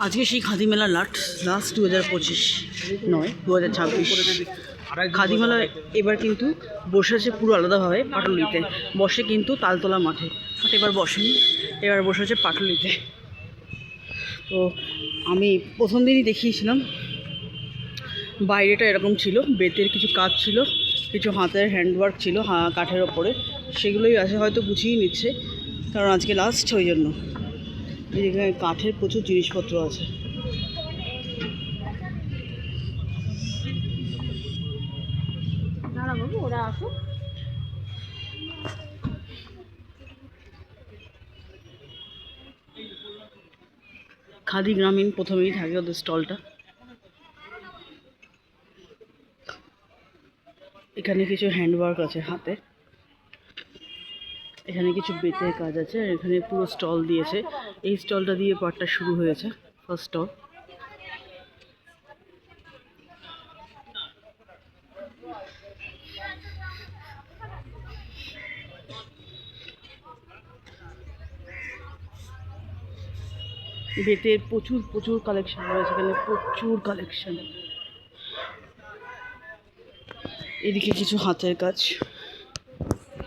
আজকে সেই খাদি মেলা লাস্ট 2025 নয় 2026 খাদি মেলা এবার কিন্তু বসেছে পুরো আলাদাভাবে পাটুলিতে। বসে কিন্তু তালতলা মাঠে, বাট এবার বসেনি, এবার বসেছে পাটুলিতে। তো আমি প্রথম দিনই দেখিয়েছিলাম, বাইরেটা এরকম ছিল, বেতের কিছু কাজ ছিল, কিছু হাতের হ্যান্ডওয়ার্ক ছিল কাঠের ওপরে, সেগুলোই আছে, হয়তো গুছিয়ে নিচ্ছে কারণ আজকে লাস্ট, ওই জন্য। এখানে কাঠের প্রচুর জিনিসপত্র আছে। বাবু ওরা আসুক। খাদি গ্রামীণ প্রথমেই থাকে ওদের স্টলটা। এখানে কিছু হ্যান্ডওয়ার্ক আছে হাতে, এখানে কিছু বেতের কাজ আছে, আর এখানে পুরো স্টল দিয়েছে। এই স্টলটা দিয়ে পার্টটা শুরু হয়েছে, ফার্স্ট স্টল। বেতের প্রচুর কালেকশন রয়েছে এখানে, প্রচুর কালেকশন। এদিকে কিছু হাতের কাজ।